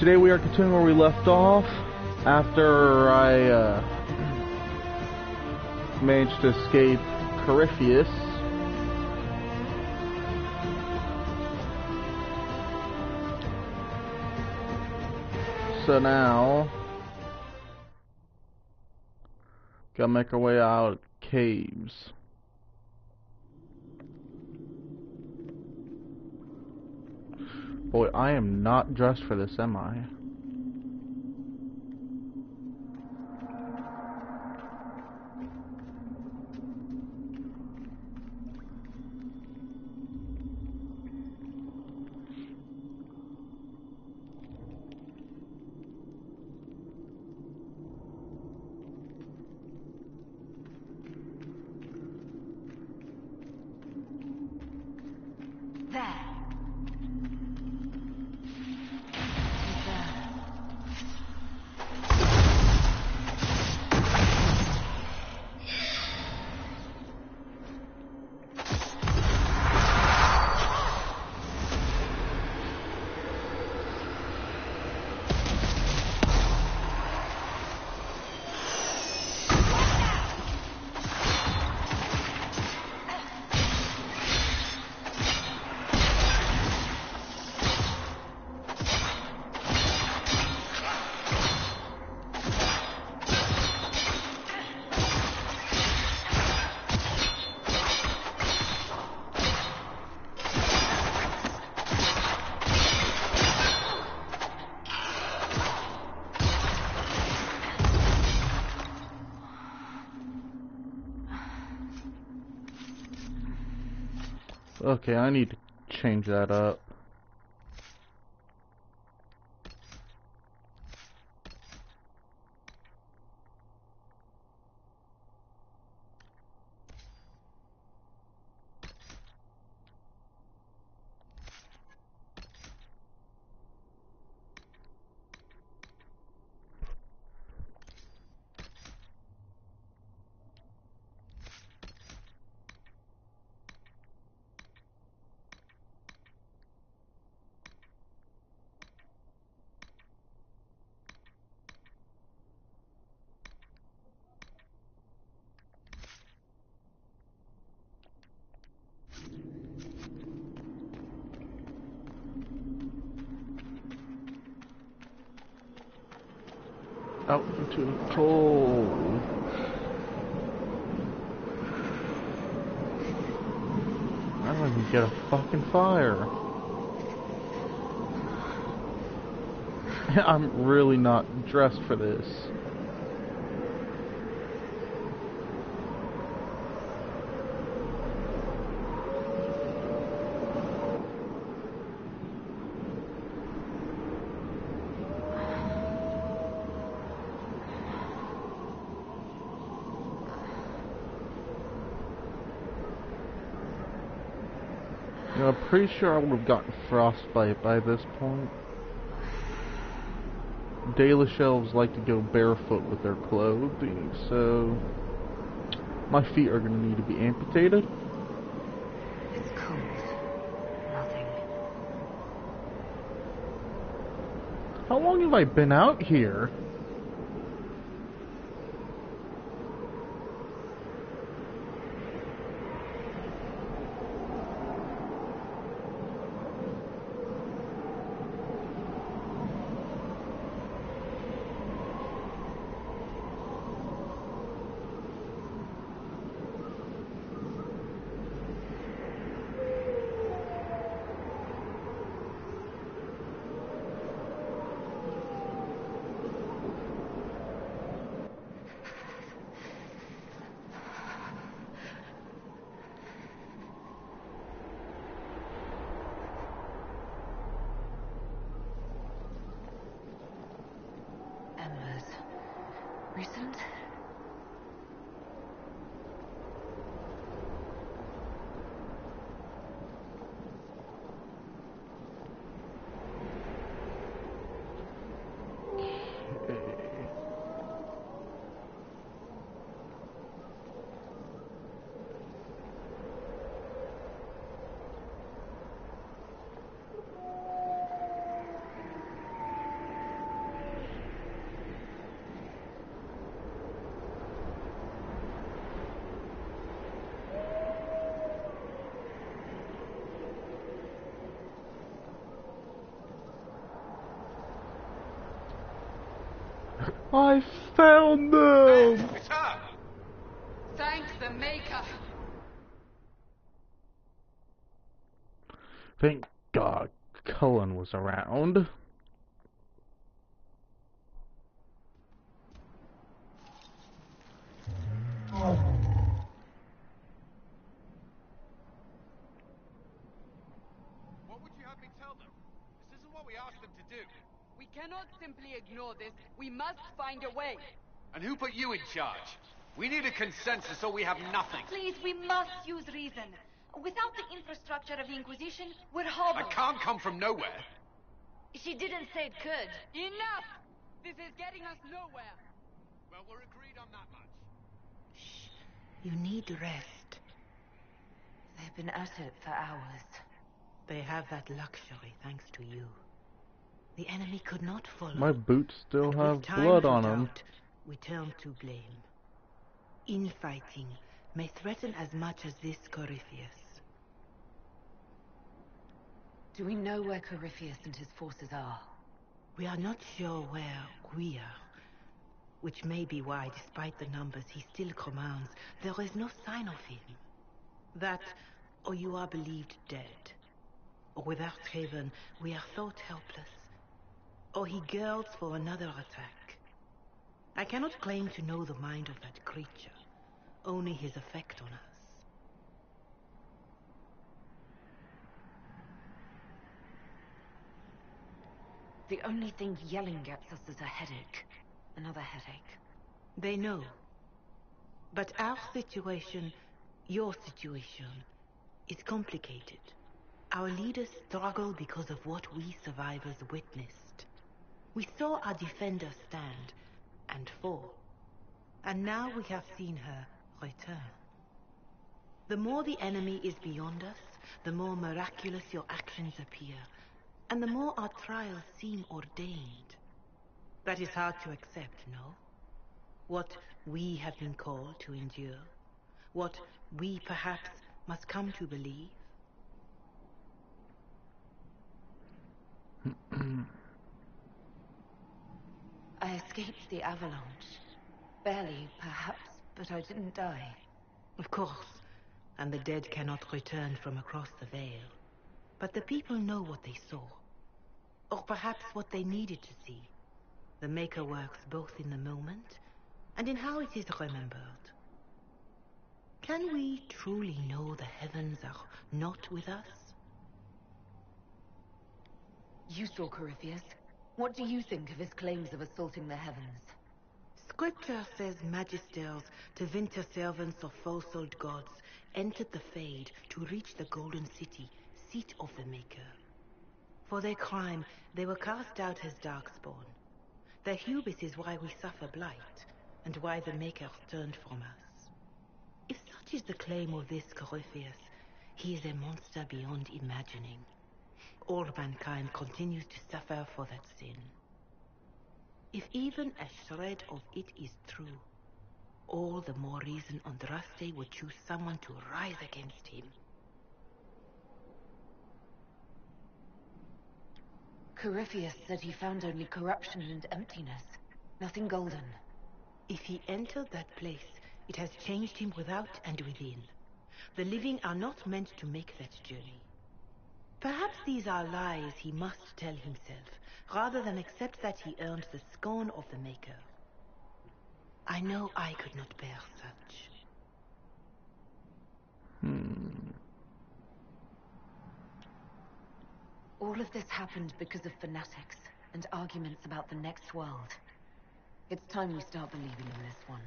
Today we are continuing where we left off after I managed to escape Corypheus. So now, gotta make our way out of caves. Boy, I am not dressed for this, am I? Okay, I need to change that up. Out into the cold. I don't even get a fucking fire. I'm really not dressed for this. I'm pretty sure I would have gotten frostbite by this point. Daily shelves like to go barefoot with their clothing, so my feet are going to need to be amputated. It's cold. Nothing. How long have I been out here? Recent? I found them! It's her! Thank the Maker. Thank God Cullen was around. What would you have me tell them? This isn't what we asked them to do. We cannot simply ignore this. We must find a way. And who put you in charge? We need a consensus or we have nothing. Please, we must use reason. Without the infrastructure of the Inquisition, we're I hobbled. can't come from nowhere. She didn't say it could. Enough! This is getting us nowhere. Well, we're agreed on that much. Shh. You need rest. They've been at it for hours. They have that luxury thanks to you. The enemy could not follow. My boots still And have with time blood to on them. doubt, we turn to blame. Infighting may threaten as much as this Corypheus. Do we know where Corypheus and his forces are? We are not sure where we are. Which may be why, despite the numbers he still commands, there is no sign of him. That, or you are believed dead. Or without Haven, we are thought helpless. Or he girds for another attack. I cannot claim to know the mind of that creature, only his effect on us. The only thing yelling gets us is a headache. Another headache. They know. But our situation, your situation, is complicated. Our leaders struggle because of what we survivors witnessed. We saw our defenders stand and fall. And now we have seen her return. The more the enemy is beyond us, the more miraculous your actions appear, and the more our trials seem ordained. That is hard to accept, no? What we have been called to endure, what we perhaps must come to believe. I escaped the avalanche. Barely, perhaps, but I didn't die. Of course, and the dead cannot return from across the veil. But the people know what they saw. Or perhaps what they needed to see. The Maker works both in the moment and in how it is remembered. Can we truly know the heavens are not with us? You saw Corypheus. What do you think of his claims of assaulting the heavens? Scripture says magisters, to winter servants of false-old gods, entered the Fade to reach the Golden City, seat of the Maker. For their crime, they were cast out as Darkspawn. Their hubris is why we suffer blight, and why the Maker turned from us. If such is the claim of this Corypheus, he is a monster beyond imagining. All mankind continues to suffer for that sin. If even a shred of it is true, all the more reason Andraste would choose someone to rise against him. Corypheus said he found only corruption and emptiness, nothing golden. If he entered that place, it has changed him without and within. The living are not meant to make that journey. Perhaps these are lies he must tell himself, rather than accept that he earned the scorn of the Maker. I know I could not bear such. All of this happened because of fanatics and arguments about the next world. It's time we start believing in this one.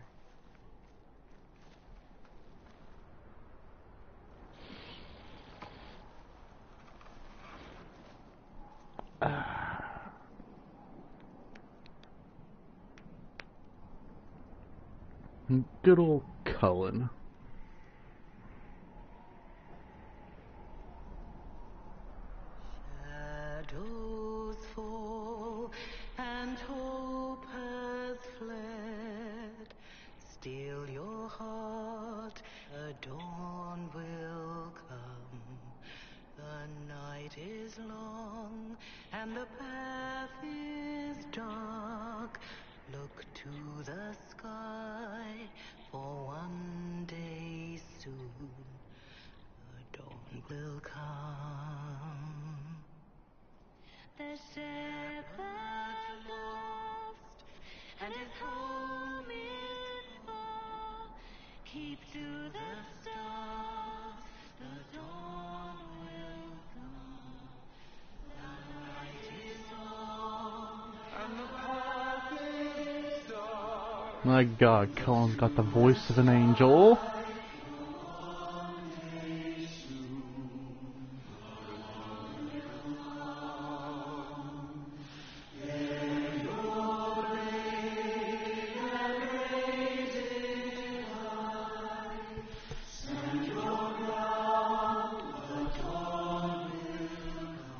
Good old Cullen. Shadows fall and hope has fled. Still your heart, a dawn will come. The night is long and the path is dark. Look to the sky, for one day soon the dawn will come. The shepherd's lost, and his home is far. Keep to the stars, the dawn will come. The light is on, and the path is dark. My God, Colin's got the voice of an angel.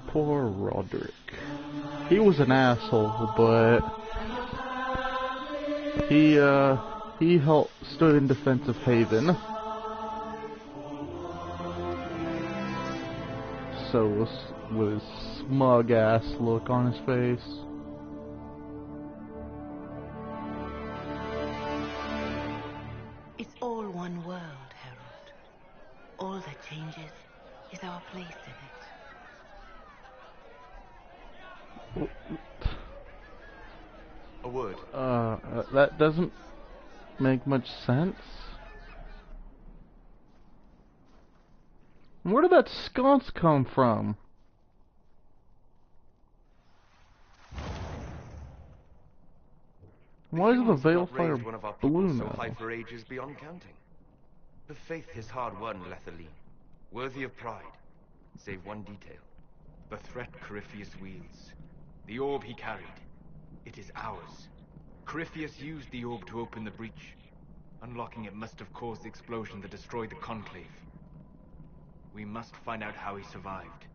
Poor Roderick. He was an asshole, but he stood in defense of Haven. So with his smug ass look on his face. It's all one world, Harold. All that changes is our place in it. A word. That doesn't make much sense. Where did that sconce come from? Why is the Veilfire balloon so out? high for ages beyond counting? The faith his hard-won, Lethaline, worthy of pride, save one detail. The threat Corypheus wields. The orb he carried. It is ours. Corypheus used the orb to open the breach. Unlocking it must have caused the explosion that destroyed the Conclave. We must find out how he survived.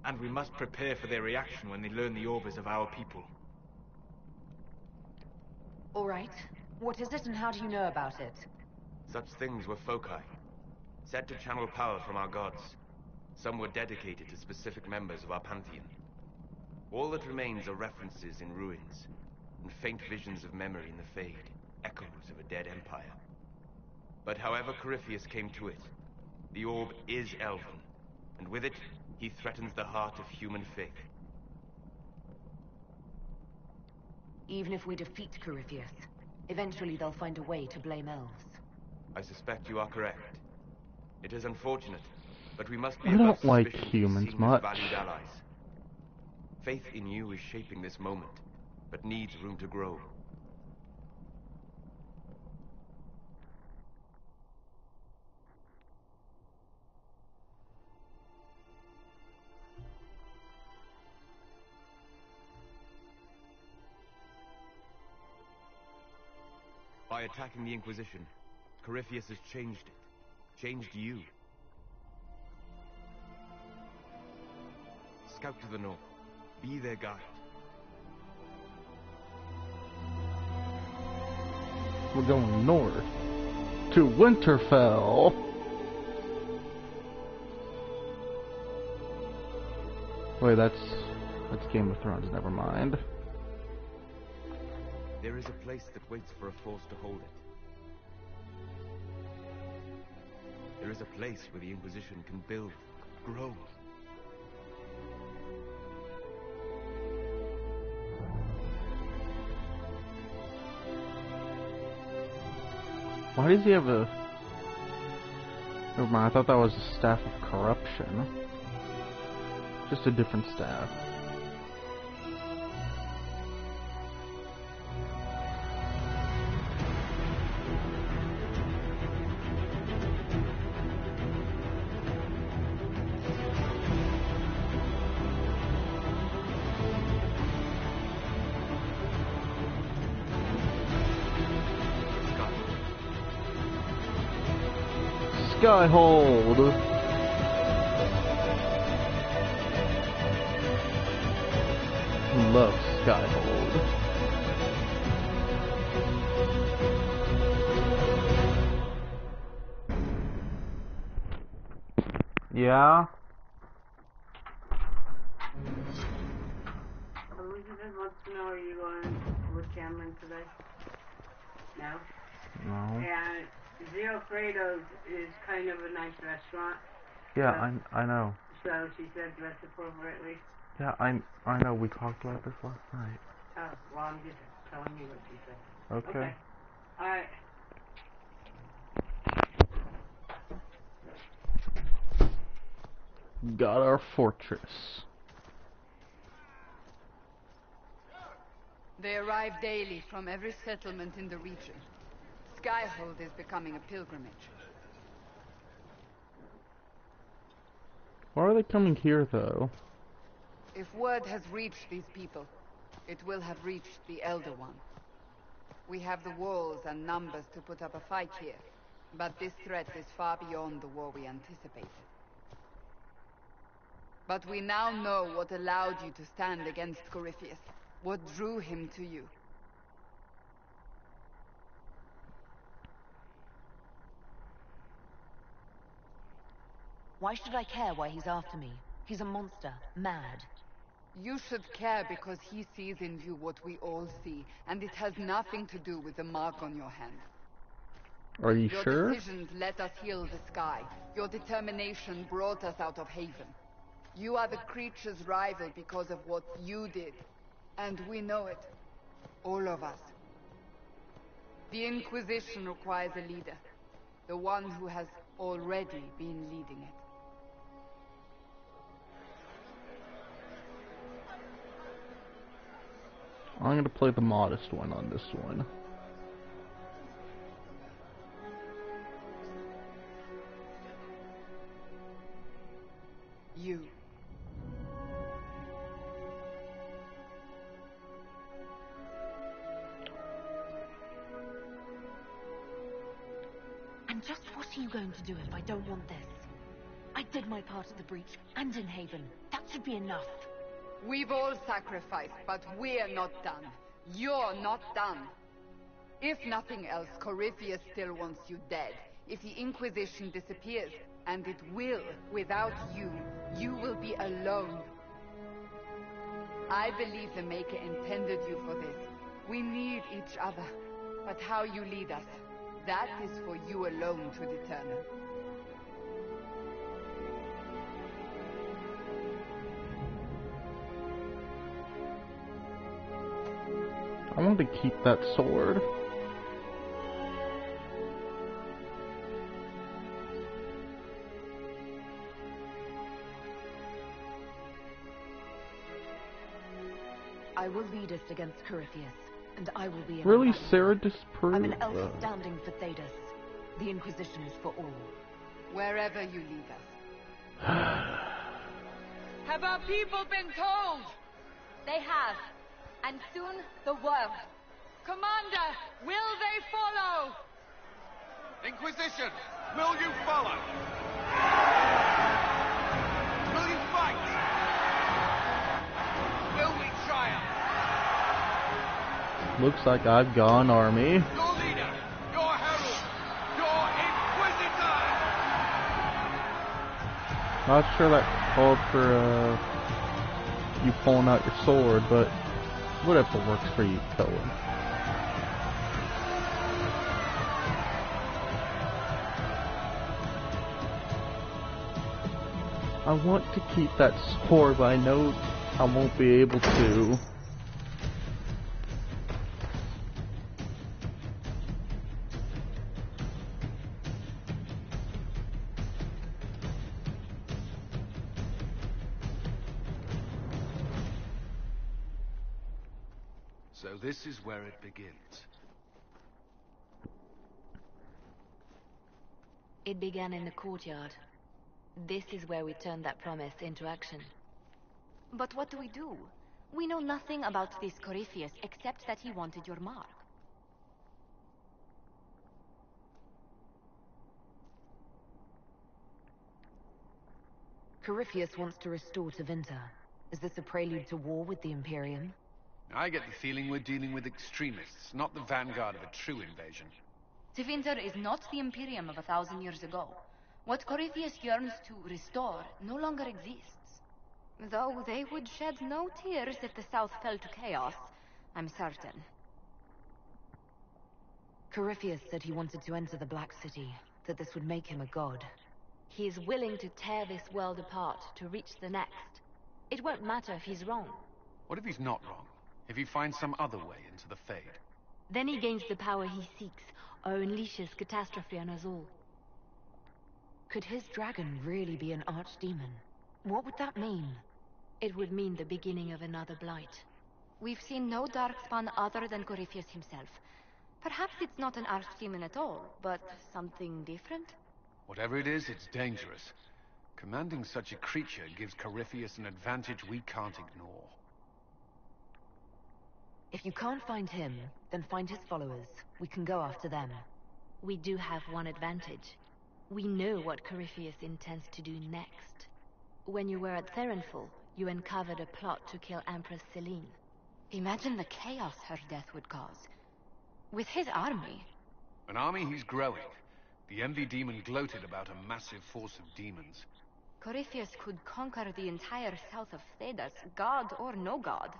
And we must prepare for their reaction when they learn the orb is of our people. All right. What is it and how do you know about it? Such things were foci, said to channel power from our gods. Some were dedicated to specific members of our pantheon. All that remains are references in ruins, and faint visions of memory in the fade, echoes of a dead empire. But however Corypheus came to it, the orb is elven, and with it, he threatens the heart of human faith. Even if we defeat Corypheus, eventually they'll find a way to blame elves. I suspect you are correct. It is unfortunate, but we must be I above don't like suspicion to be humans seen as much. valued allies. Faith in you is shaping this moment, but needs room to grow. By attacking the Inquisition, Corypheus has changed it. Changed you. Scout to the north. Be their guide. We're going north to Winterfell. Wait, that's Game of Thrones. Never mind. There is a place that waits for a force to hold it. There is a place where the Inquisition can build, grow. Why does he have a... Never mind, I thought that was a staff of corruption. Just a different staff. SKYHOLD. Love SKYHOLD. Yeah. wants to know, are you going with Cameron today? No? No. Yeah, Zio Fredo's is kind of a nice restaurant. Yeah, So, I know. So she said dress appropriately. Yeah, I know. We talked about this last night. Oh, well, I'm just telling you what she said. Okay. Alright. Got our fortress. They arrive daily from every settlement in the region. SKYHOLD is becoming a pilgrimage. Why are they coming here, though? If word has reached these people, it will have reached the Elder One. We have the walls and numbers to put up a fight here, but this threat is far beyond the war we anticipated. But we now know what allowed you to stand against Corypheus, what drew him to you. Why should I care why he's after me? He's a monster, mad. You should care because he sees in you what we all see, and it has nothing to do with the mark on your hand. Are you Your sure? decisions let us heal the sky. Your determination brought us out of Haven. You are the creature's rival because of what you did. And we know it. All of us. The Inquisition requires a leader. The one who has already been leading it. I'm gonna play the modest one on this one. You. And just what are you going to do if I don't want this? I did my part at the breach, and in Haven. That should be enough. We've all sacrificed, but we're not done. You're not done. If nothing else, Corypheus still wants you dead. If the Inquisition disappears, and it will, without you, you will be alone. I believe the Maker intended you for this. We need each other. But how you lead us, that is for you alone to determine. I want to keep that sword. I will lead us against Corypheus, and I will be in Really, our battle. Sarah disproved? I'm an elf standing for Thedas. The Inquisition is for all. Wherever you lead us. Have our people been told? They have. And soon, the world. Commander, will they follow? Inquisition, will you follow? Will you fight? Will we triumph? Looks like I've got an army. Your leader, your herald, your Inquisitor! Not sure that called for you pulling out your sword, but whatever works for you, Cohen. I want to keep that sword, but I know I won't be able to. So this is where it begins. It began in the courtyard. This is where we turned that promise into action. But what do? We know nothing about this Corypheus except that he wanted your mark. Corypheus wants to restore Tevinter. Is this a prelude to war with the Imperium? I get the feeling we're dealing with extremists, not the vanguard of a true invasion. Tevinter is not the Imperium of 1,000 years ago. What Corypheus yearns to restore no longer exists. Though they would shed no tears if the South fell to chaos, I'm certain. Corypheus said he wanted to enter the Black City, that this would make him a god. He is willing to tear this world apart to reach the next. It won't matter if he's wrong. What if he's not wrong? If he finds some other way into the Fade? Then he gains the power he seeks, or unleashes catastrophe on us all. Could his dragon really be an archdemon? What would that mean? It would mean the beginning of another blight. We've seen no darkspawn other than Corypheus himself. Perhaps it's not an archdemon at all, but something different? Whatever it is, it's dangerous. Commanding such a creature gives Corypheus an advantage we can't ignore. If you can't find him, then find his followers. We can go after them. We do have one advantage. We know what Corypheus intends to do next. When you were at Therenfall, you uncovered a plot to kill Empress Selene. Imagine the chaos her death would cause. With his army. An army he's growing. The Envy Demon gloated about a massive force of demons. Corypheus could conquer the entire south of Thedas, god or no god.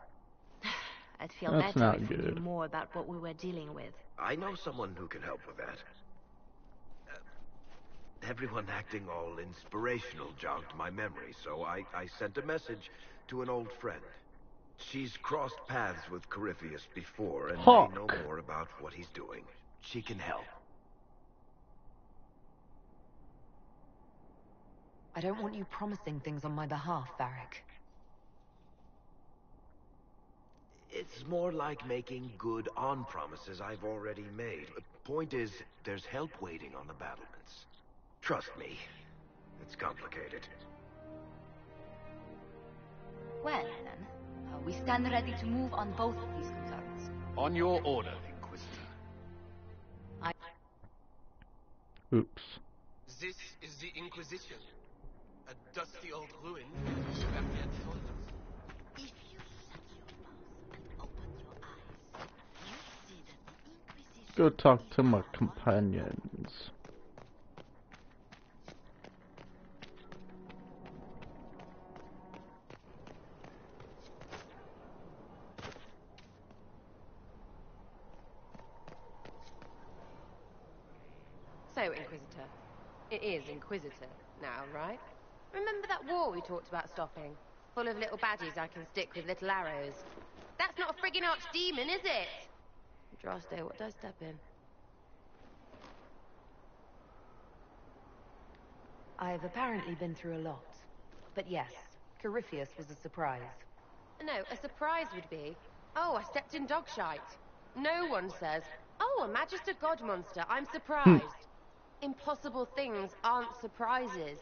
I'd feel That's better not if we knew good. more about what we were dealing with. I know someone who can help with that. Everyone acting all inspirational jogged my memory, so I sent a message to an old friend. She's crossed paths with Corypheus before and may know more about what he's doing. She can help. I don't want you promising things on my behalf, Varric. It's more like making good on promises I've already made. Point is, there's help waiting on the battlements. Trust me, it's complicated. Well, then, we stand ready to move on both of these concerns. On your order, Inquisitor. Oops. This is the Inquisition. A dusty old ruin which you have yet told us. If you shut your mouth and open your eyes, you see that the Inquisition Go talk is to my our companions. So, Inquisitor. It is Inquisitor now, right? Remember that war we talked about stopping? Full of little baddies I can stick with little arrows. That's not a friggin' archdemon, is it? Droste, what did I step in? I've apparently been through a lot. But yes, Corypheus was a surprise. No, a surprise would be, oh, I stepped in dog shite. No one says, oh, a Magister God monster, I'm surprised. Impossible things aren't surprises.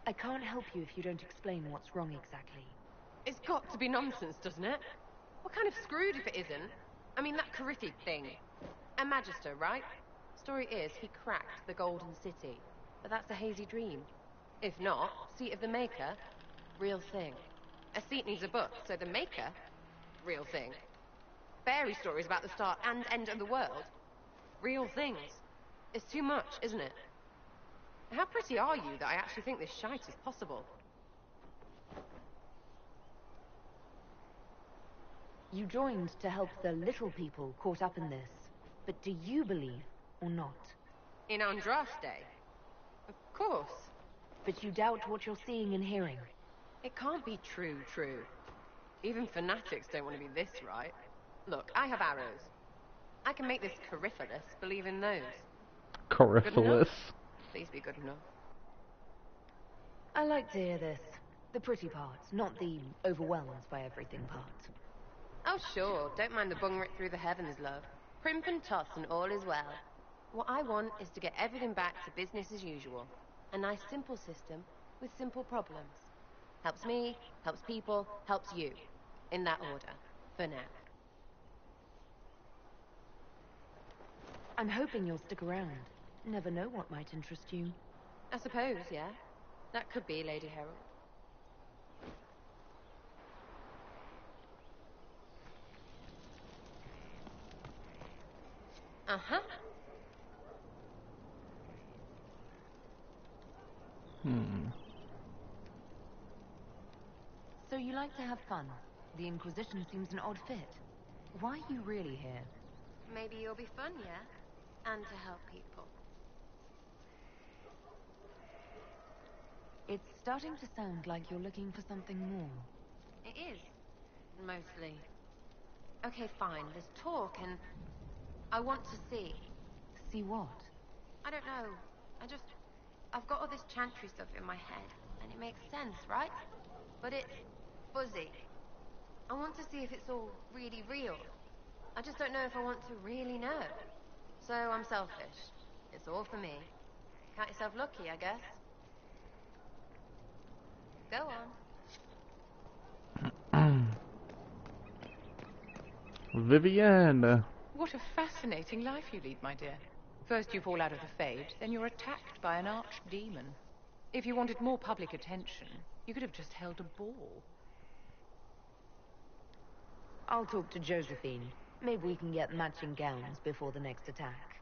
I can't help you if you don't explain what's wrong exactly. It's got to be nonsense, doesn't it? What kind of screwed if it isn't? I mean, that Coryphic thing. A Magister, right? Story is, he cracked the Golden City. But that's a hazy dream. If not, Seat of the Maker, real thing. A seat needs a book, so the Maker, real thing. Fairy stories about the start and end of the world, real things. It's too much, isn't it? How pretty are you that I actually think this shite is possible? You joined to help the little people caught up in this. But do you believe or not? In Andraste? Of course. But you doubt what you're seeing and hearing. It can't be true. Even fanatics don't want to be this right. Look, I have arrows. I can make this Corypheus believe in those. Corypheus. Please be good enough. I like to hear this. The pretty part, not the overwhelmed by everything part. Oh sure, don't mind the bung rick through the heavens, love. Primp and toss and all is well. What I want is to get everything back to business as usual. A nice simple system with simple problems. Helps me, helps people, helps you. In that order, for now. I'm hoping you'll stick around. Never know what might interest you. I suppose, yeah. That could be, Lady Herald. Uh-huh. So you like to have fun. The Inquisition seems an odd fit. Why are you really here? Maybe you'll be fun, yeah? And to help people. It's starting to sound like you're looking for something more. It is. Mostly. Okay, fine. There's talk and... I want to see. See what? I don't know. I've got all this chantry stuff in my head, and it makes sense, right? But it's fuzzy. I want to see if it's all really real. I just don't know if I want to really know. So I'm selfish. It's all for me. Count yourself lucky, I guess. Go on. Vivienne. What a fascinating life you lead, my dear. First you fall out of the Fade, then you're attacked by an archdemon. If you wanted more public attention, you could have just held a ball. I'll talk to Josephine. Maybe we can get matching gowns before the next attack.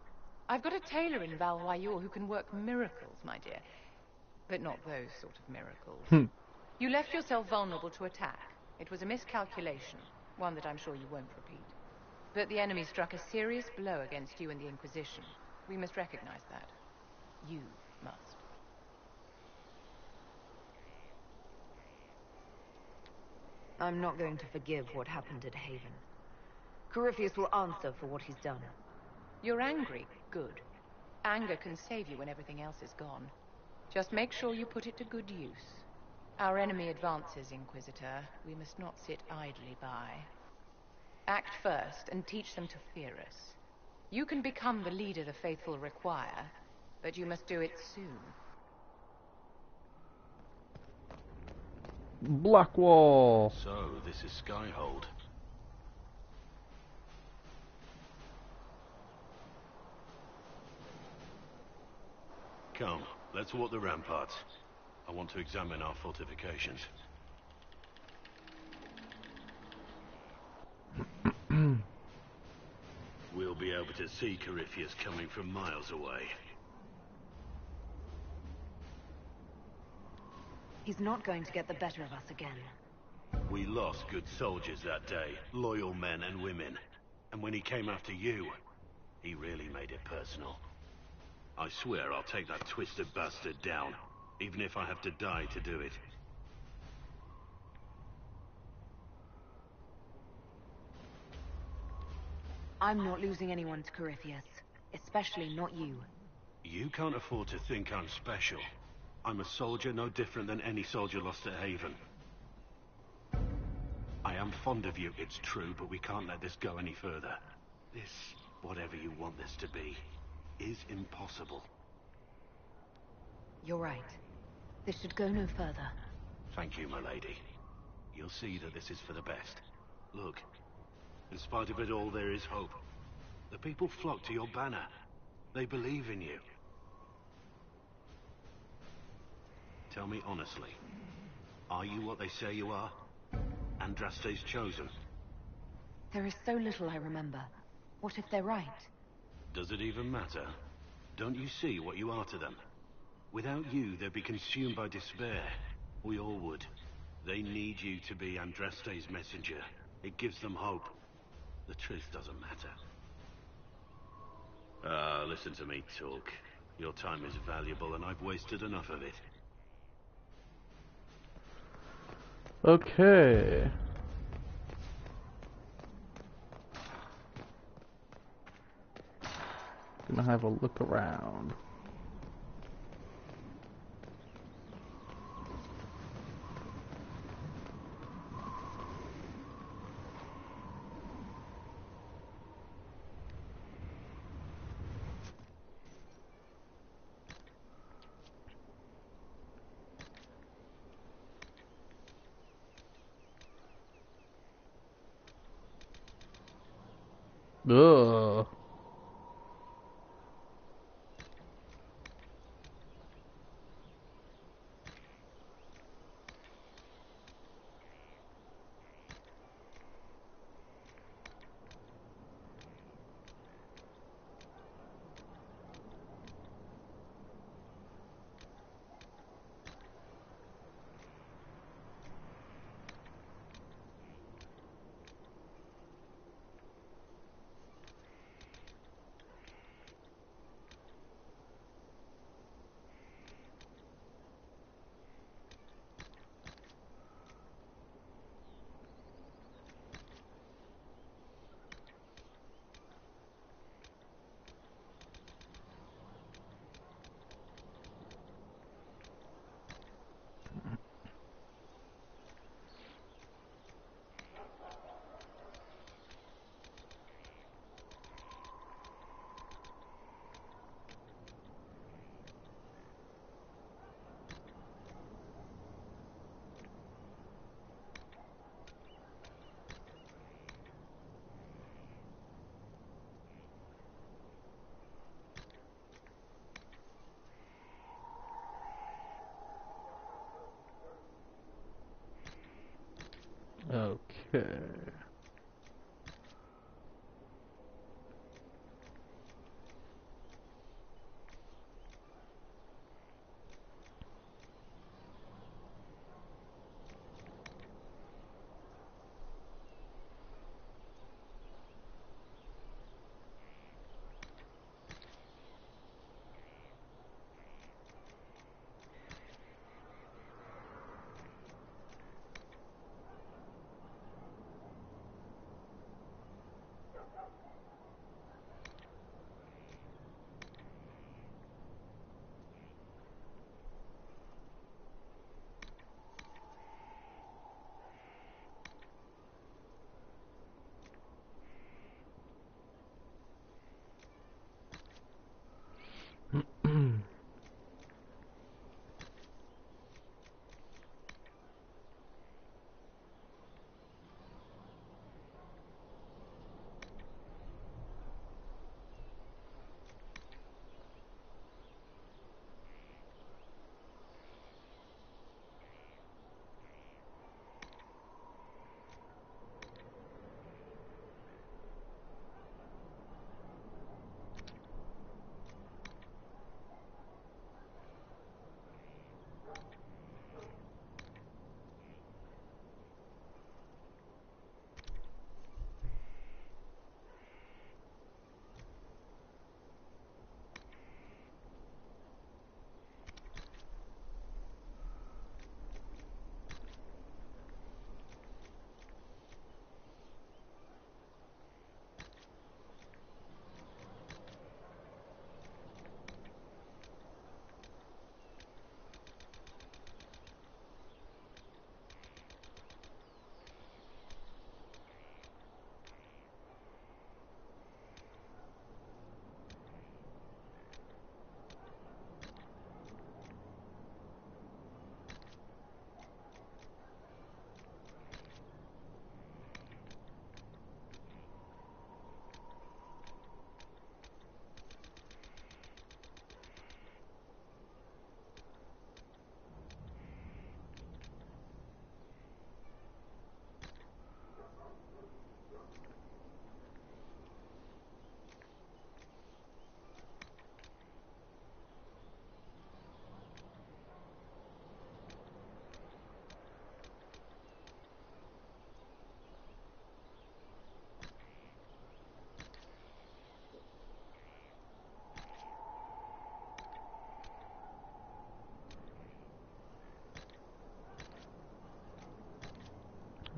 I've got a tailor in Val-Royaux who can work miracles, my dear. But not those sort of miracles. You left yourself vulnerable to attack. It was a miscalculation, one that I'm sure you won't repeat. But the enemy struck a serious blow against you and the Inquisition. We must recognize that. You must. I'm not going to forgive what happened at Haven. Corypheus will answer for what he's done. You're angry? Good. Anger can save you when everything else is gone. Just make sure you put it to good use. Our enemy advances, Inquisitor. We must not sit idly by. Act first and teach them to fear us. You can become the leader the faithful require, but you must do it soon. Blackwall. So, this is SKYHOLD. Come, let's walk the ramparts. I want to examine our fortifications. We'll be able to see Corypheus coming from miles away. He's not going to get the better of us again. We lost good soldiers that day, loyal men and women. And when he came after you, he really made it personal. I swear I'll take that twisted bastard down, even if I have to die to do it. I'm not losing anyone to Corypheus, especially not you. You can't afford to think I'm special. I'm a soldier no different than any soldier lost at Haven. I am fond of you, it's true, but we can't let this go any further. This, whatever you want this to be, is impossible. You're right. This should go no further. Thank you, my lady. You'll see that this is for the best. Look, in spite of it all, there is hope. The people flock to your banner. They believe in you. Tell me honestly, are you what they say you are? Andraste's chosen? There is so little I remember. What if they're right? Does it even matter? Don't you see what you are to them? Without you, they'd be consumed by despair. We all would. They need you to be Andraste's messenger. It gives them hope. The truth doesn't matter. Listen to me talk. Your time is valuable and I've wasted enough of it. Okay. Gonna have a look around. Ugh. Okay.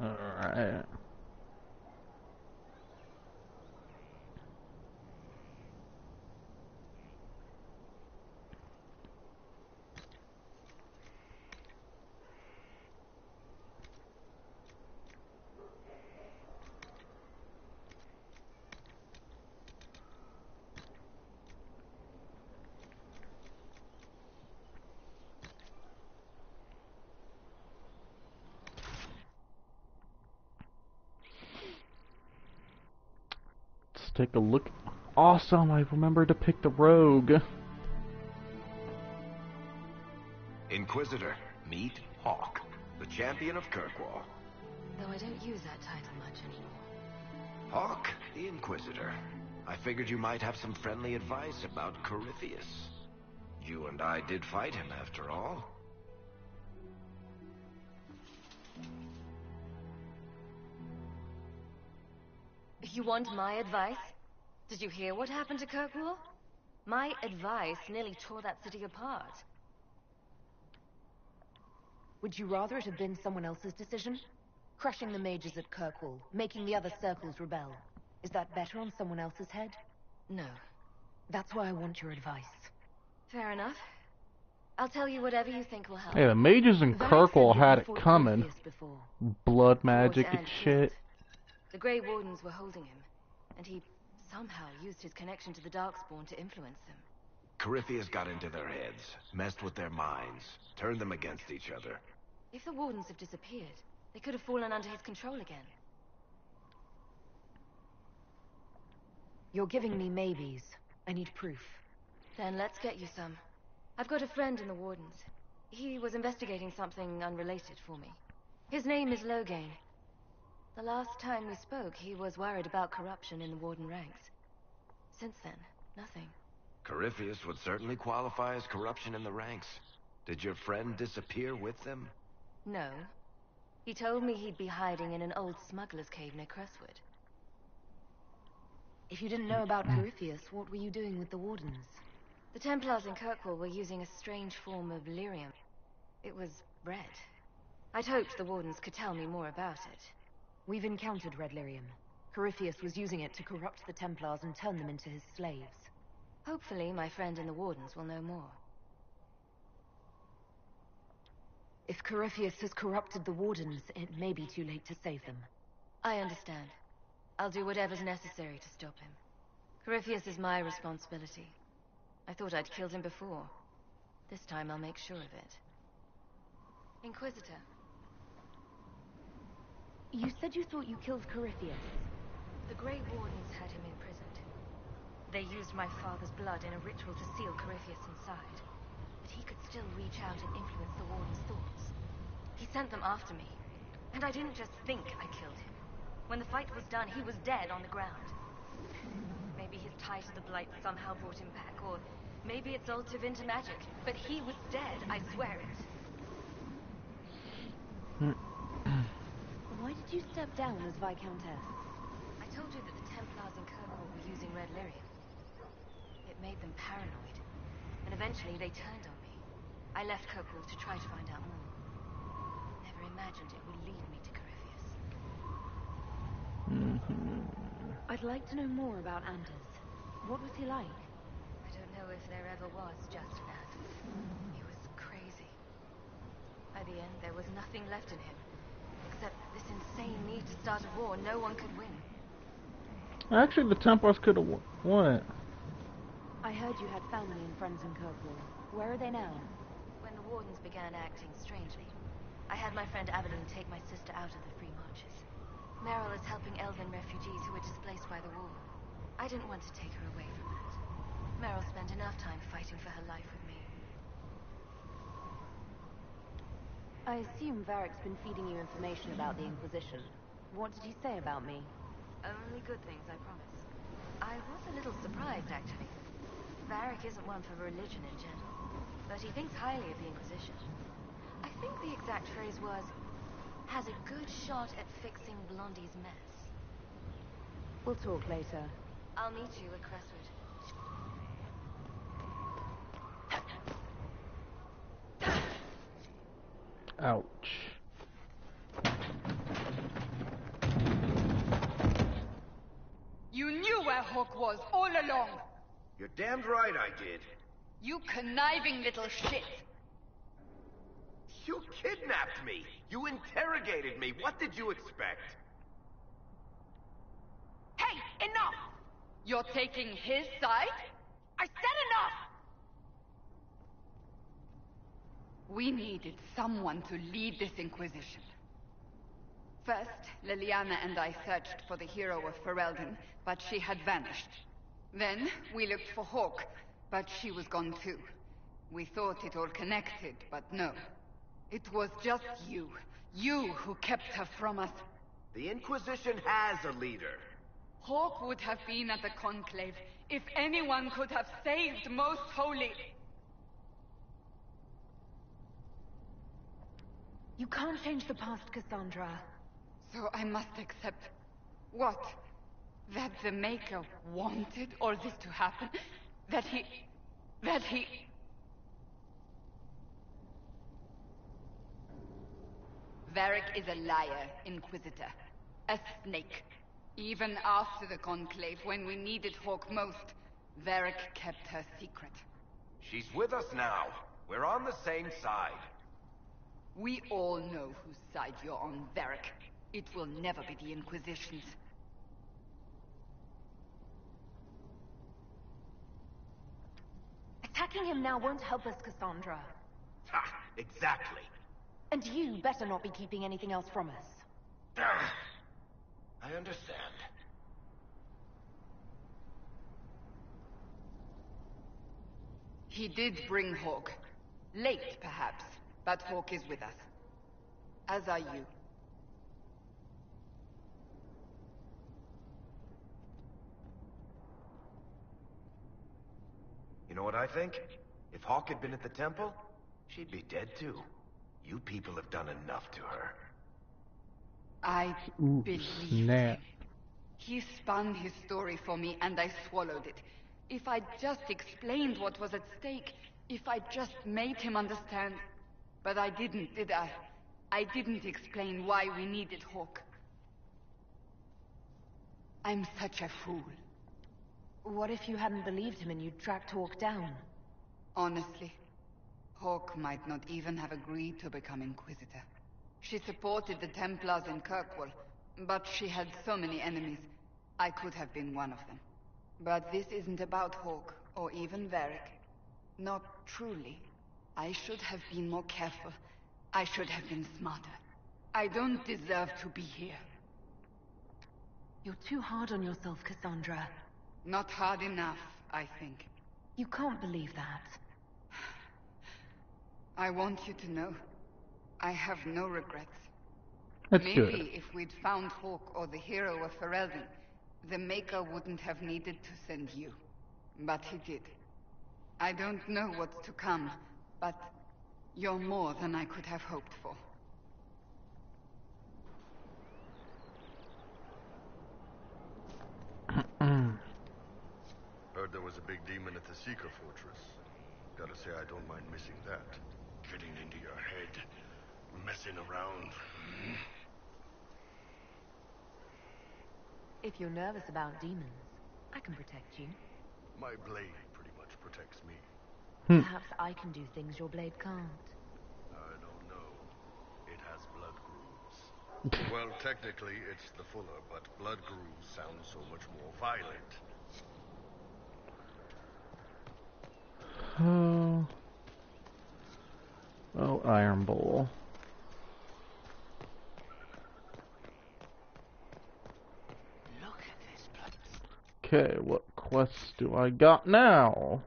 Alright. Let's take a look. Awesome, I remember to pick the rogue. Inquisitor, meet Hawk, the champion of Kirkwall. Though I don't use that title much anymore. Hawk, the Inquisitor. I figured you might have some friendly advice about Corypheus. You and I did fight him, after all. You want my advice? Did you hear what happened to Kirkwall? My advice nearly tore that city apart. Would you rather it have been someone else's decision? Crushing the mages at Kirkwall, making the other circles rebel. Is that better on someone else's head? No. That's why I want your advice. Fair enough. I'll tell you whatever you think will help. Hey, the mages in Kirkwall had it coming. Blood magic and shit. The Grey Wardens were holding him, and he somehow used his connection to the Darkspawn to influence them. Corypheus got into their heads, messed with their minds, turned them against each other. If the Wardens have disappeared, they could have fallen under his control again. You're giving me maybes. I need proof. Then let's get you some. I've got a friend in the Wardens. He was investigating something unrelated for me. His name is Loghain. The last time we spoke, he was worried about corruption in the Warden ranks. Since then, nothing. Corypheus would certainly qualify as corruption in the ranks. Did your friend disappear with them? No. He told me he'd be hiding in an old smuggler's cave near Crestwood. If you didn't know about Corypheus, what were you doing with the Wardens? The Templars in Kirkwall were using a strange form of lyrium. It was red. I'd hoped the Wardens could tell me more about it. We've encountered red lyrium. Corypheus was using it to corrupt the Templars and turn them into his slaves. Hopefully, my friend and the Wardens will know more. If Corypheus has corrupted the Wardens, it may be too late to save them. I understand. I'll do whatever's necessary to stop him. Corypheus is my responsibility. I thought I'd killed him before. This time I'll make sure of it. Inquisitor. You said you thought you killed Corypheus. The Grey Wardens had him imprisoned. They used my father's blood in a ritual to seal Corypheus inside. But he could still reach out and influence the Warden's thoughts. He sent them after me. And I didn't just think I killed him. When the fight was done, he was dead on the ground. Maybe his tie to the Blight somehow brought him back, or maybe it's all Tevinter magic. But he was dead, I swear it. Why did you step down as Viscountess? I told you that the Templars in Kirkwall were using red lyrium. It made them paranoid, and eventually they turned on me. I left Kirkwall to try to find out more. Never imagined it would lead me to Corypheus. I'd like to know more about Anders. What was he like? I don't know if there ever was just an Anders. He was crazy. By the end, there was nothing left in him. Except this insane need to start a war no one could win. Actually, the Templars could have won it. I heard you had family and friends in Kirkwall. Where are they now? When the Wardens began acting strangely, I had my friend Aveline take my sister out of the Free Marches. Meryl is helping Elven refugees who were displaced by the war. I didn't want to take her away from that. Meryl spent enough time fighting for her life with me. I assume Varric's been feeding you information about the Inquisition. What did he say about me? Only good things, I promise. I was a little surprised, actually. Varric isn't one for religion in general, but he thinks highly of the Inquisition. I think the exact phrase was, has a good shot at fixing Blondie's mess. We'll talk later. I'll meet you at Crestwood. Ouch. You knew where Hawk was all along! You're damned right I did. You conniving little shit! You kidnapped me! You interrogated me! What did you expect? Hey, enough! You're taking his side? I said enough! We needed someone to lead this Inquisition. First, Liliana and I searched for the hero of Ferelden, but she had vanished. Then, we looked for Hawk, but she was gone too. We thought it all connected, but no. It was just you. You who kept her from us. The Inquisition has a leader. Hawk would have been at the Conclave if anyone could have saved Most Holy. You can't change the past, Cassandra. So I must accept... what? That the Maker wanted all this to happen? That he... Varric is a liar, Inquisitor. A snake. Even after the Conclave, when we needed Hawk most, Varric kept her secret. She's with us now. We're on the same side. We all know whose side you're on, Varric. It will never be the Inquisition's. Attacking him now won't help us, Cassandra. Ha! Exactly. And you better not be keeping anything else from us. I understand. He did bring Hawk. Late, perhaps, but Hawk is with us. As are you. You know what I think? If Hawk had been at the temple, she'd be dead too. You people have done enough to her. I Ooh, believed snap. him. He spun his story for me and I swallowed it. If I'd just explained what was at stake, if I'd just made him understand. But I didn't, did I? I didn't explain why we needed Hawk. I'm such a fool. What if you hadn't believed him and you'd tracked Hawk down? Honestly, Hawk might not even have agreed to become Inquisitor. She supported the Templars in Kirkwall, but she had so many enemies. I could have been one of them. But this isn't about Hawk, or even Varric. Not truly. I should have been more careful. I should have been smarter. I don't deserve to be here. You're too hard on yourself, Cassandra. Not hard enough, I think. You can't believe that. I want you to know, I have no regrets. That's Maybe good. if we'd found Hawk or the hero of Ferelden, the Maker wouldn't have needed to send you. But he did. I don't know what's to come, but you're more than I could have hoped for. Heard there was a big demon at the Seeker Fortress. Gotta say, I don't mind missing that. Getting into your head, messing around. If you're nervous about demons, I can protect you. My blade pretty much protects me. Perhaps I can do things your blade can't. I don't know. It has blood grooves. Well, technically, it's the fuller, but blood grooves sound so much more violent. Oh, Iron Bowl. Look at this blood. Okay, what quests do I got now?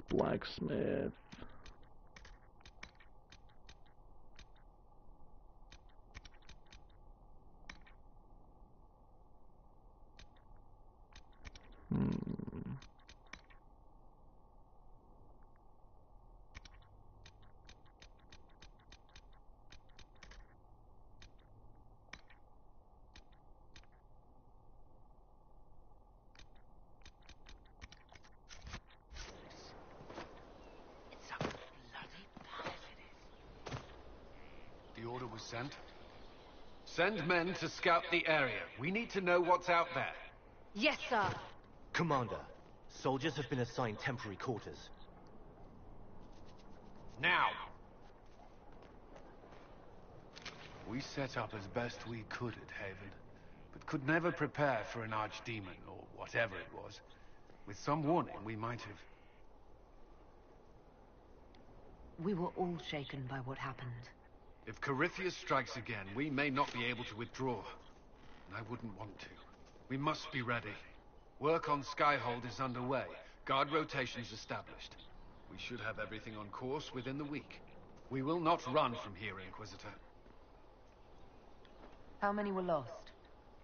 Blacksmith. It's a bloody palace it is. The order was sent. Send men to scout the area. We need to know what's out there. Yes, sir. Commander, soldiers have been assigned temporary quarters. Now! We set up as best we could at Haven, but could never prepare for an archdemon, or whatever it was. With some warning, we might have... We were all shaken by what happened. If Corypheus strikes again, we may not be able to withdraw. And I wouldn't want to. We must be ready. Work on SKYHOLD is underway. Guard rotations established. We should have everything on course within the week. We will not run from here, Inquisitor. How many were lost?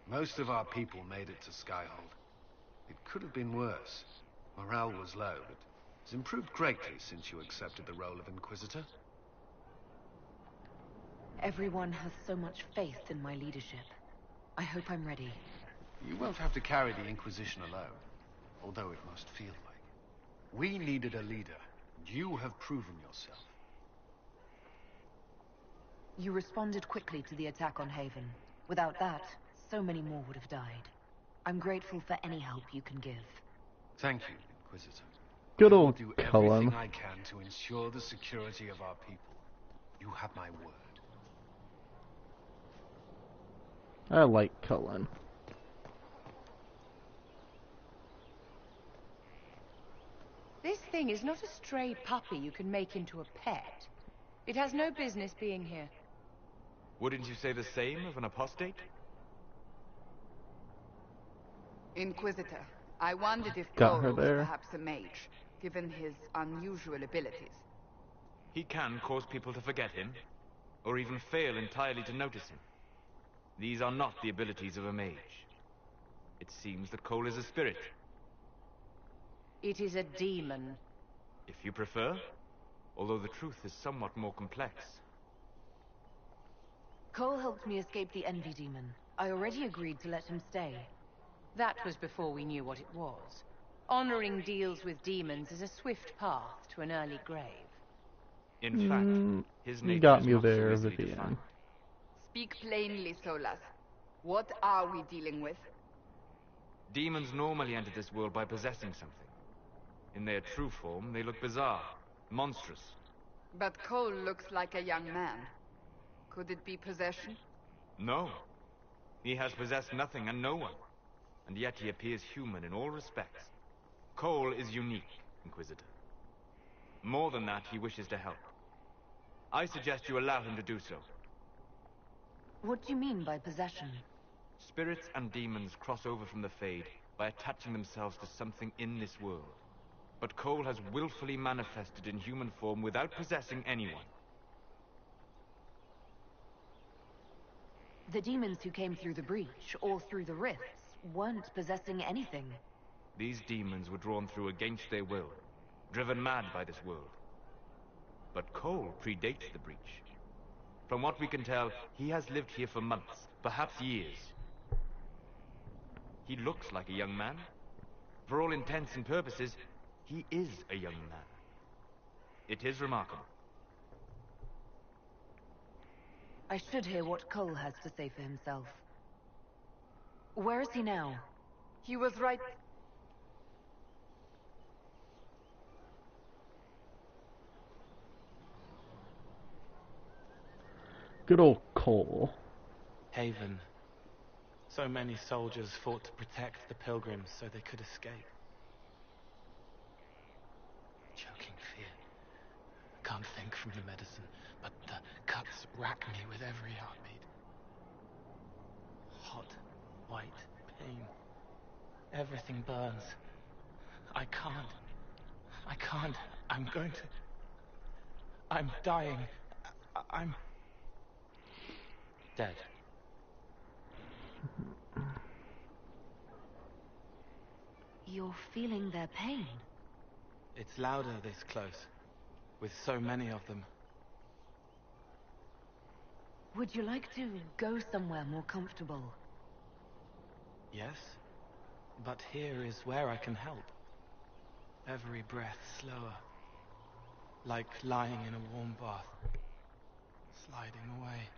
Most of our people made it to SKYHOLD. It could have been worse. Morale was low, but it's improved greatly since you accepted the role of Inquisitor. Everyone has so much faith in my leadership. I hope I'm ready. You won't have to carry the Inquisition alone, although it must feel like. We needed a leader, and you have proven yourself. You responded quickly to the attack on Haven. Without that, so many more would have died. I'm grateful for any help you can give. Thank you, Inquisitor. Good I will old do Cullen. everything I can to ensure the security of our people. You have my word. I like Cullen. This thing is not a stray puppy you can make into a pet. It has no business being here. Wouldn't you say the same of an apostate? Inquisitor, I wondered if Got her Goro was there. perhaps a mage, given his unusual abilities. He can cause people to forget him, or even fail entirely to notice him. These are not the abilities of a mage. It seems that Cole is a spirit. It is a demon. If you prefer, although the truth is somewhat more complex. Cole helped me escape the Envy Demon. I already agreed to let him stay. That was before we knew what it was. Honoring deals with demons is a swift path to an early grave. In fact, his nature You got is me not so there, easily Vivian. defined. Speak plainly, Solas. What are we dealing with? Demons normally enter this world by possessing something. In their true form, they look bizarre, monstrous. But Cole looks like a young man. Could it be possession? No. He has possessed nothing and no one. And yet he appears human in all respects. Cole is unique, Inquisitor. More than that, he wishes to help. I suggest you allow him to do so. What do you mean by possession? Spirits and demons cross over from the Fade by attaching themselves to something in this world. But Cole has willfully manifested in human form without possessing anyone. The demons who came through the breach, or through the rifts, weren't possessing anything. These demons were drawn through against their will, driven mad by this world. But Cole predates the breach. From what we can tell, he has lived here for months, perhaps years. He looks like a young man. For all intents and purposes, he is a young man. It is remarkable. I should hear what Cole has to say for himself. Where is he now? He was right... Good old Cole. Haven. So many soldiers fought to protect the pilgrims so they could escape. Choking fear. Can't think from the medicine, but the cuts rack me with every heartbeat. Hot, white pain. Everything burns. I can't. I'm going to... I'm dying. I'm... dead. You're feeling their pain? It's louder this close, with so many of them. Would you like to go somewhere more comfortable? Yes, but here is where I can help. Every breath slower, like lying in a warm bath, sliding away.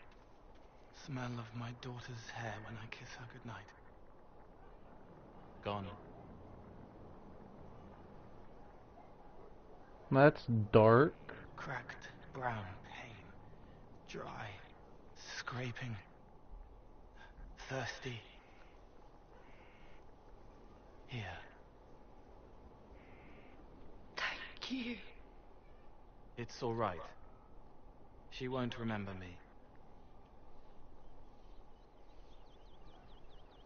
Smell of my daughter's hair when I kiss her goodnight. Gone. That's dark. Cracked brown pain. Dry. Scraping. Thirsty. Here. Thank you. It's all right. She won't remember me.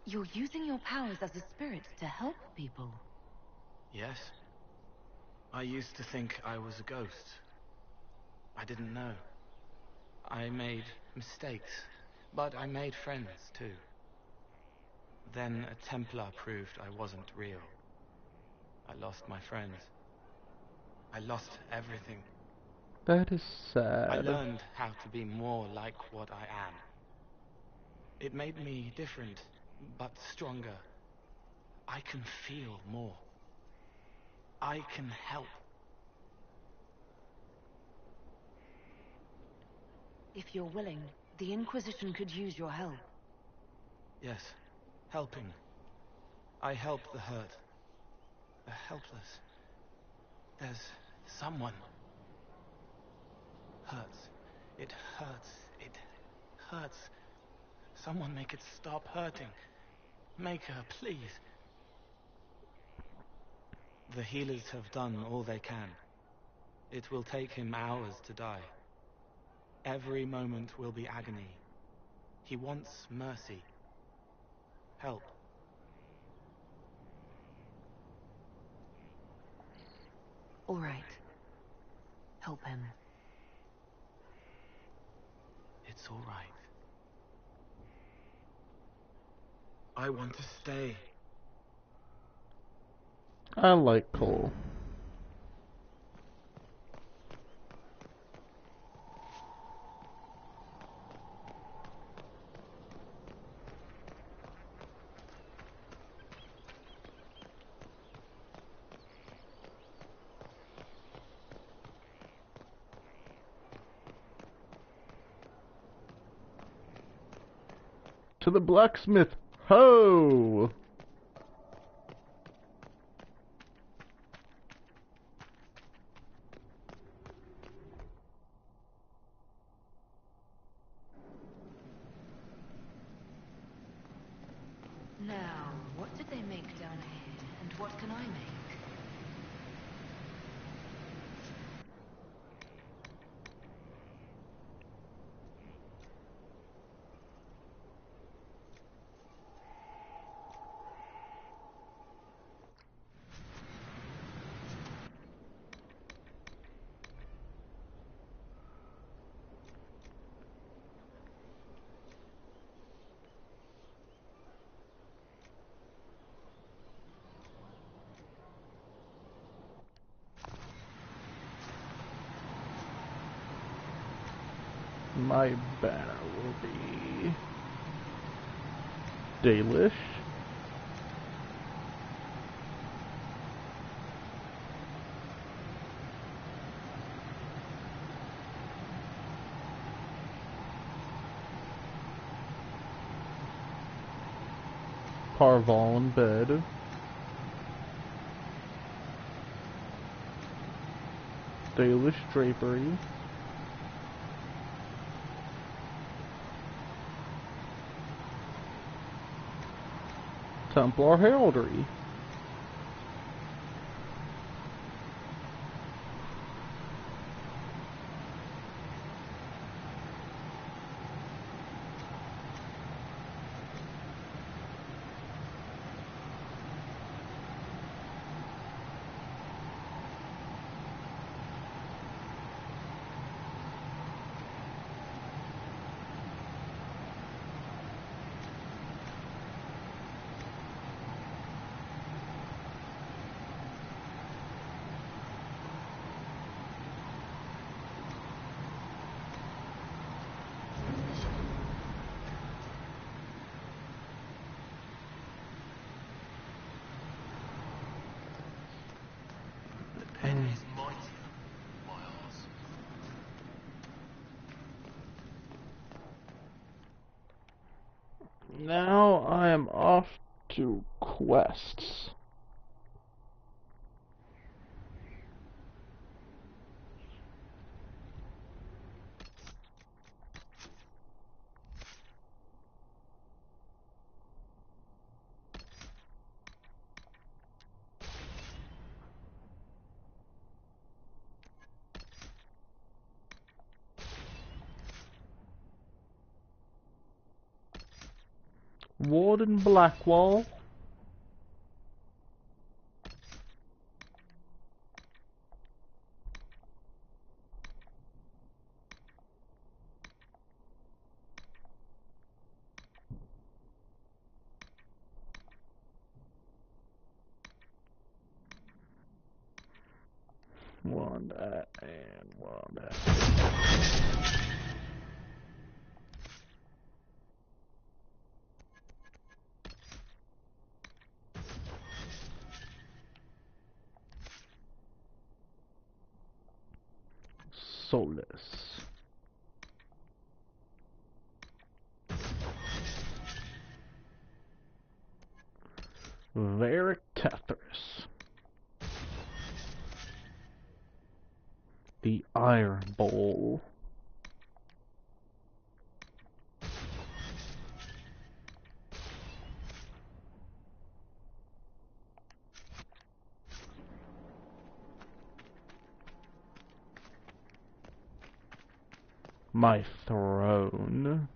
You're using your powers as a spirit to help people. Yes. I used to think I was a ghost. I didn't know. I made mistakes, but I made friends too. Then a Templar proved I wasn't real. I lost my friends. I lost everything. That is sad. I learned how to be more like what I am. It made me different, but stronger. I can feel more. I can help. If you're willing, the Inquisition could use your help. Yes, helping. I help the hurt. The helpless. There's someone. Hurts. It hurts. It hurts. Someone make it stop hurting. Make her, please. The healers have done all they can. It will take him hours to die. Every moment will be agony. He wants mercy. Help. All right. Help him. It's all right. I want to stay. I like coal. To the blacksmith, ho! Now, what did they make down here, and what can I make? My banner will be Dalish. Parval in bed. Dalish drapery. Templar heraldry. Now I am off to quests. Warden Blackwall. One that and one that. Soulless. Varric Tethers. The Iron Bowl. My throne.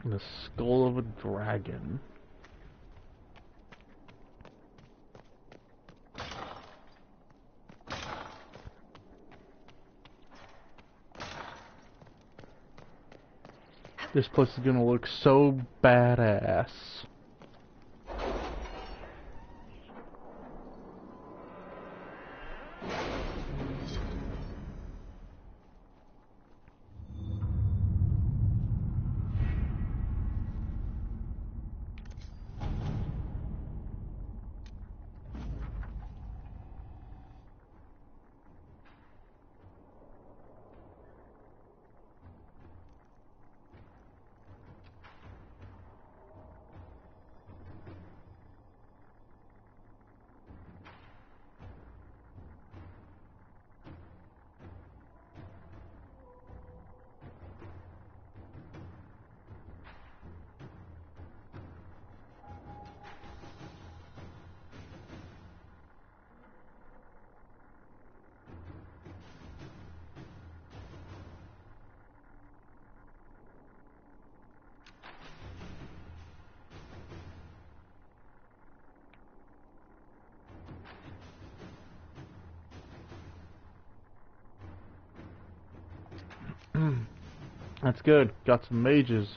The skull of a dragon. This place is gonna look so badass. That's good. Got some mages.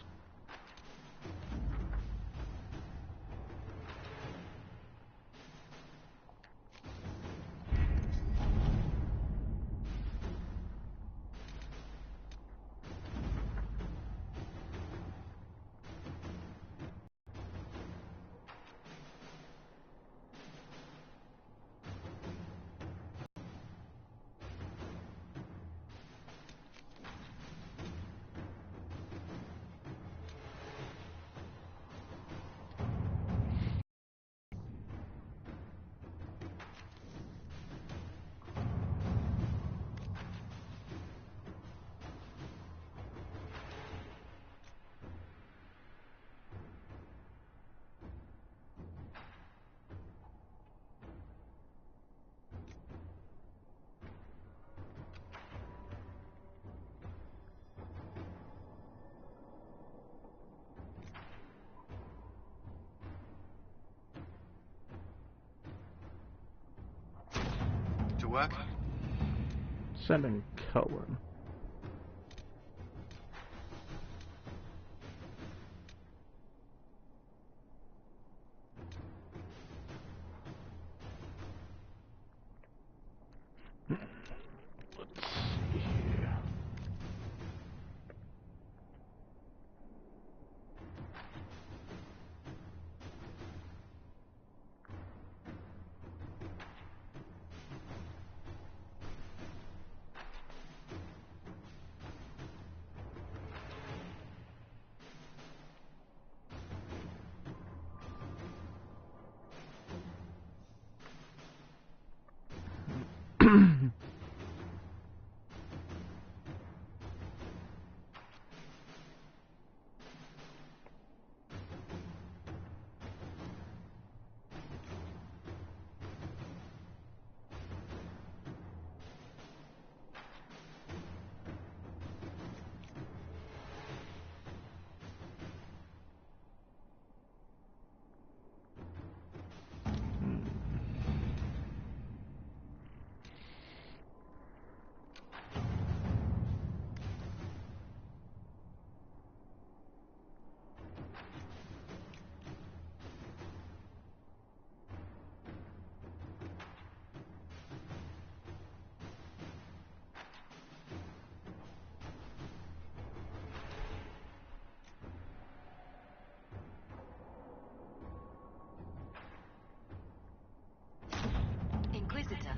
To work? Sending Cullen. Let's see here. Inquisitor.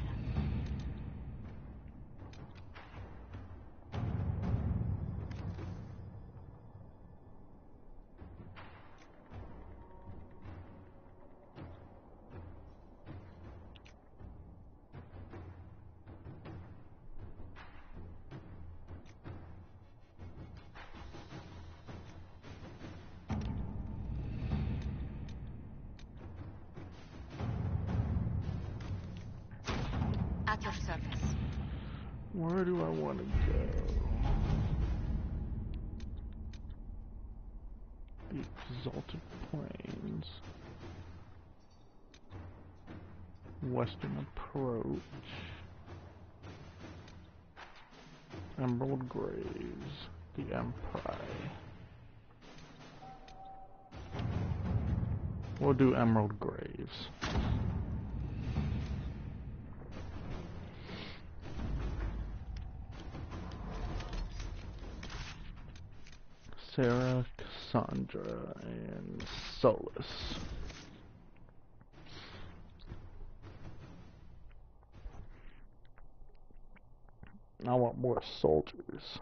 At your service. Where do I want to go? The Exalted Plains. Western Approach. Emerald Graves. The Empire. We'll do Emerald Graves. Sarah, Cassandra, and Solus. I want more soldiers.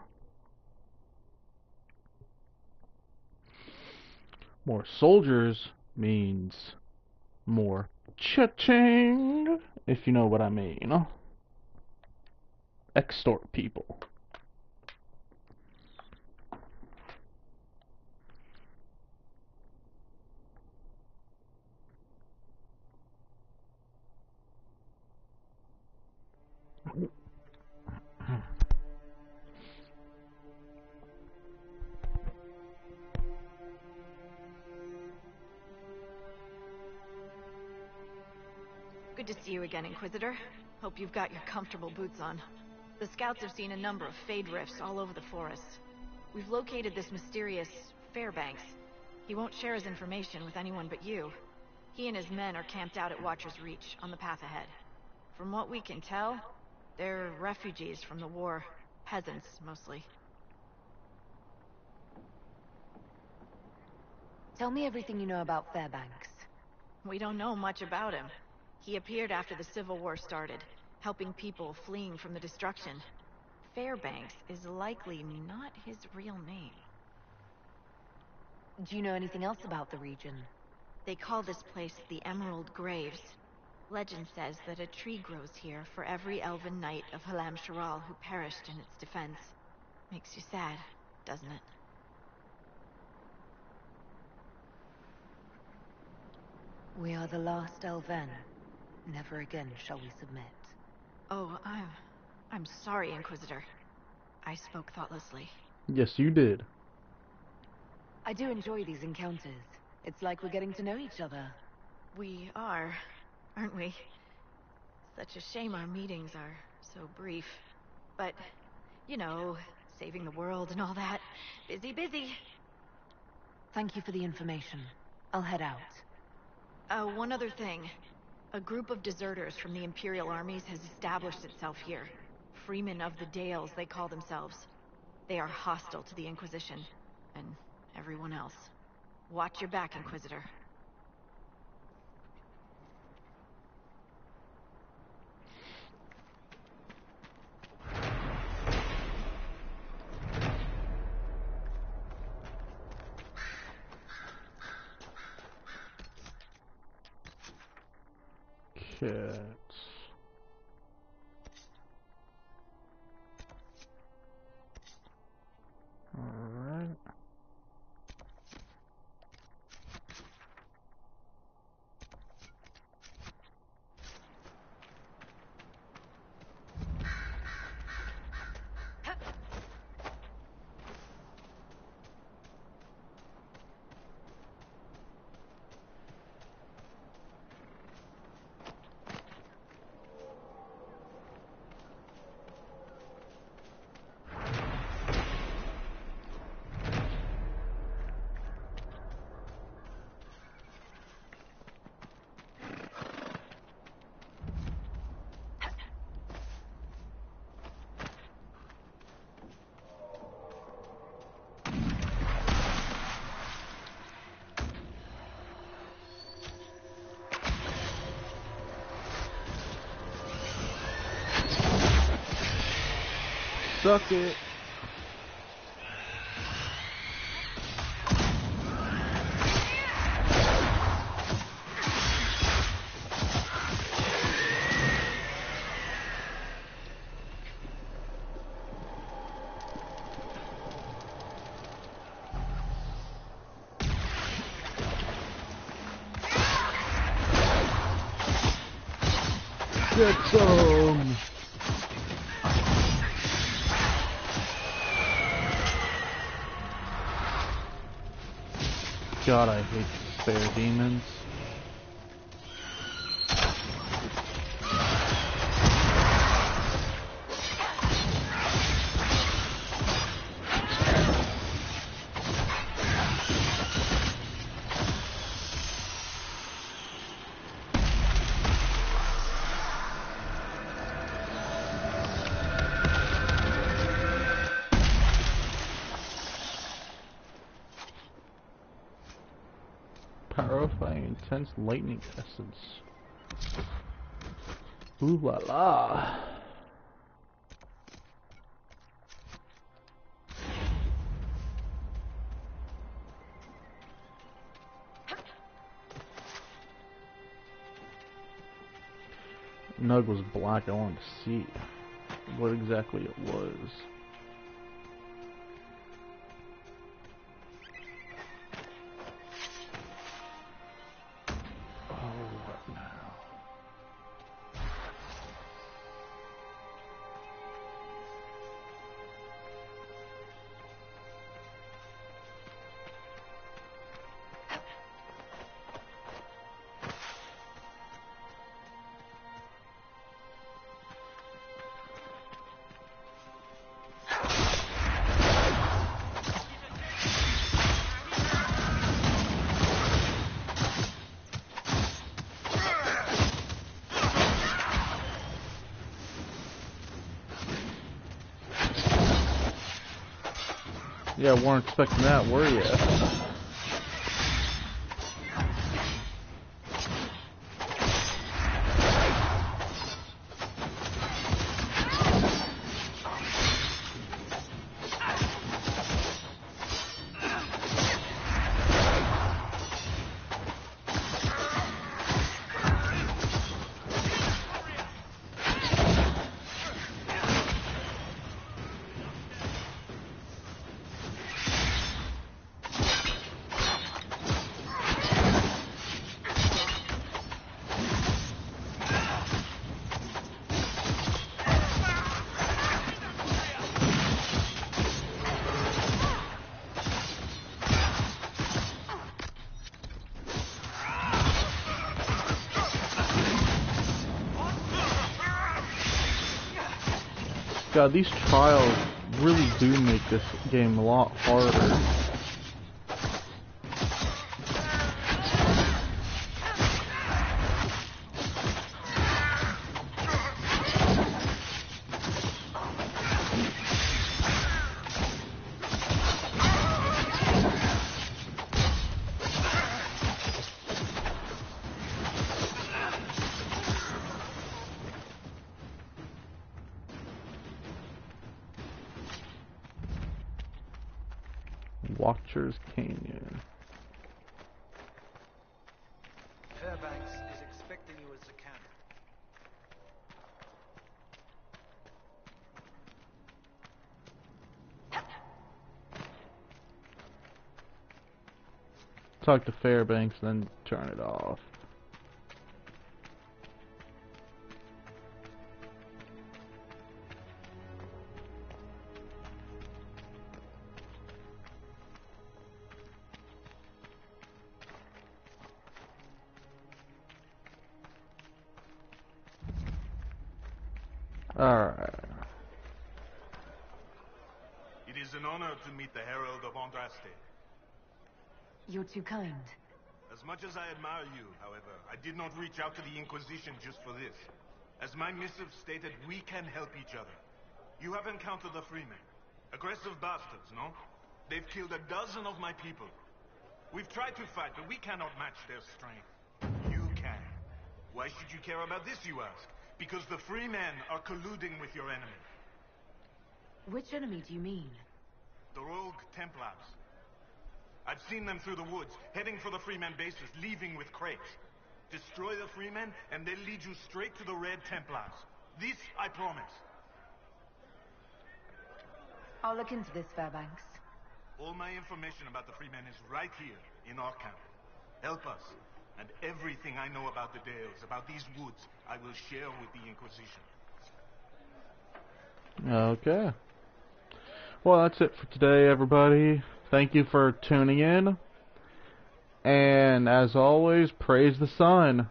More soldiers means more cha-ching, if you know what I mean. Extort people. Good to see you again, Inquisitor. Hope you've got your comfortable boots on. The scouts have seen a number of Fade rifts all over the forest. We've located this mysterious Fairbanks. He won't share his information with anyone but you. He and his men are camped out at Watcher's Reach, on the path ahead. From what we can tell, they're refugees from the war. Peasants, mostly. Tell me everything you know about Fairbanks. We don't know much about him. He appeared after the Civil War started, helping people fleeing from the destruction. Fairbanks is likely not his real name. Do you know anything else about the region? They call this place the Emerald Graves. Legend says that a tree grows here for every elven knight of Halam Sharal who perished in its defense. Makes you sad, doesn't it? We are the last Elven. Never again shall we submit. Oh, I'm sorry, Inquisitor. I spoke thoughtlessly. Yes, you did. I do enjoy these encounters. It's like we're getting to know each other. We are, aren't we? Such a shame our meetings are so brief. But, you know, saving the world and all that. Busy, busy. Thank you for the information. I'll head out. One other thing. A group of deserters from the Imperial armies has established itself here. Freemen of the Dales, they call themselves. They are hostile to the Inquisition, and everyone else. Watch your back, Inquisitor. Cats. Alright. Suck it. Get some. God, I hate despair demons. Powerfying intense lightning essence. Ooh la la. Nug was black. I wanted to see what exactly it was. Yeah, weren't expecting that, were you? God, these trials really do make this game a lot harder. Watcher's Canyon. Fairbanks is expecting you at the camp. Talk to Fairbanks, then turn it off. Alright. It is an honor to meet the Herald of Andraste. You're too kind. As much as I admire you, however, I did not reach out to the Inquisition just for this. As my missive stated, we can help each other. You have encountered the Freemen. Aggressive bastards, no? They've killed a dozen of my people. We've tried to fight, but we cannot match their strength. You can. Why should you care about this, you ask? Because the Freemen are colluding with your enemy. Which enemy do you mean? The rogue Templars. I've seen them through the woods, heading for the Freemen bases, leaving with crates. Destroy the Freemen, and they'll lead you straight to the Red Templars. This I promise. I'll look into this, Fairbanks. All my information about the Freemen is right here, in our camp. Help us, and everything I know about the Dales, about these woods, I will share with the Inquisition. Okay. Well, that's it for today, everybody. Thank you for tuning in. And as always, praise the sun.